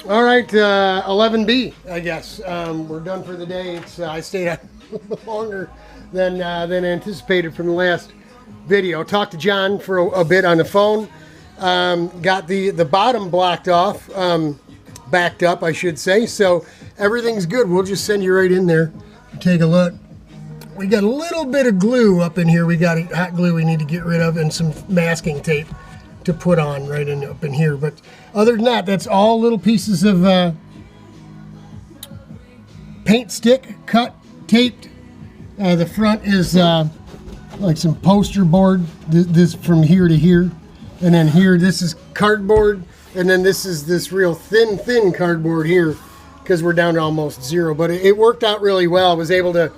All right, 11B, I guess. We're done for the day. I stayed out a little longer than anticipated from the last video. Talked to John for a bit on the phone. Got the bottom blocked off, backed up, I should say. So everything's good. We'll just send you right in there. Take a look. We got a little bit of glue up in here. We got hot glue we need to get rid of and some masking tape to put on right up in here. But other than that, that's all little pieces of paint stick cut, taped. The front is like some poster board, this from here to here. And then here, this is cardboard. And then this is this real thin cardboard here because we're down to almost zero. But it worked out really well. I was able to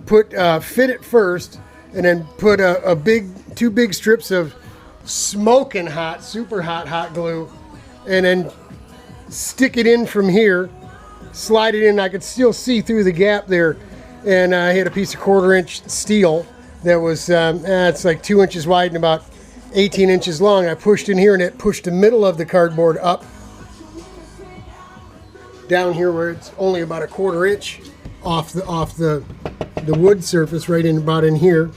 fit it first and then put two big strips of smoking hot, super hot glue, and then stick it in from here, slide it in. I could still see through the gap there, and I had a piece of 1/4 inch steel that was it's like 2 inches wide and about 18 inches long. I pushed in here and it pushed the middle of the cardboard up down here where it's only about a 1/4 inch off the wood surface, right in about in here.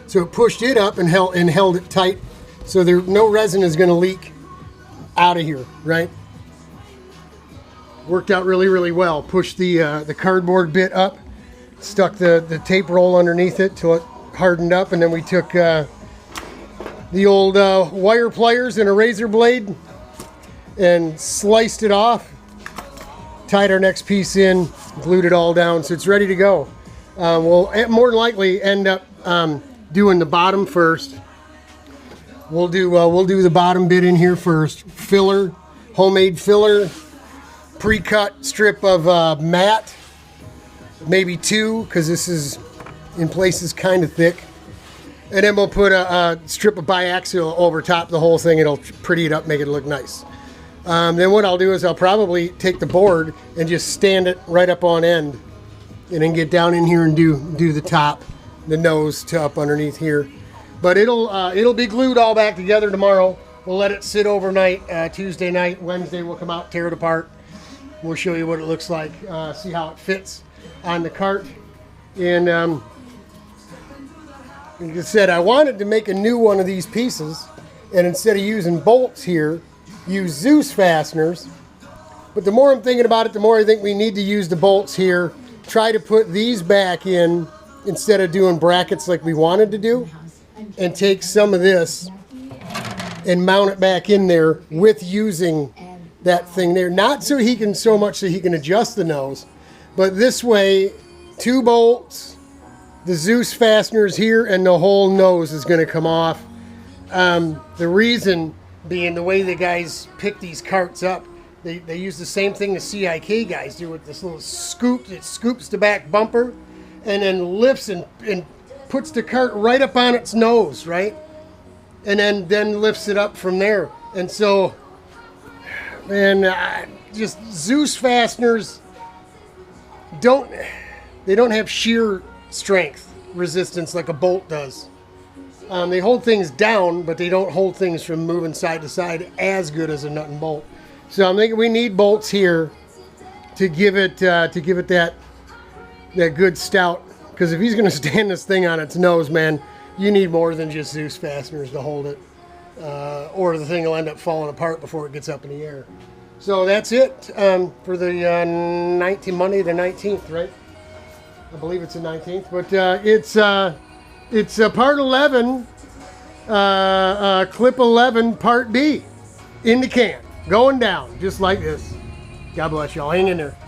So it pushed it up and held it tight, so no resin is going to leak out of here, right? Worked out really well. Pushed the cardboard bit up, stuck the tape roll underneath it till it hardened up, and then we took the old wire pliers and a razor blade and sliced it off, tied our next piece in, glued it all down, so it's ready to go. We'll more than likely end up doing the bottom first. We'll do the bottom bit in here first. Filler, homemade filler, pre-cut strip of matte, maybe 2, because this is in places kind of thick. And then we'll put a strip of biaxial over top the whole thing. It'll pretty it up, make it look nice. Then what I'll do is I'll probably take the board and just stand it right up on end, and then get down in here and do the top, the nose to up underneath here. But it'll be glued all back together tomorrow. We'll let it sit overnight. Tuesday night, Wednesday we'll come out, tear it apart. We'll show you what it looks like, see how it fits on the cart. And like I said, I wanted to make a new one of these pieces, and instead of using bolts here, use Zeus fasteners. But the more I'm thinking about it, the more I think we need to use the bolts here. Try to put these back in instead of doing brackets like we wanted to do, and take some of this and mount it back in there with using that thing there. Not so he can adjust the nose, but this way, 2 bolts, the Zeus fasteners here, and the whole nose is going to come off. The reason being the way the guys pick these carts up, they use the same thing the CIK guys do with this little scoop that scoops the back bumper and then lifts and puts the cart right up on its nose, right? And then lifts it up from there. And so, man, just Zeus fasteners don't have shear strength resistance like a bolt does. They hold things down, but they don't hold things from moving side to side as good as a nut and bolt. So I'm thinking we need bolts here to give it that good stout. Because if he's going to stand this thing on its nose, man, you need more than just Zeus fasteners to hold it, or the thing will end up falling apart before it gets up in the air. So that's it for the Monday the 19th, right? I believe it's the 19th, but it's part 11, clip 11, part B, in the can, going down just like this. God bless y'all. Hang in there.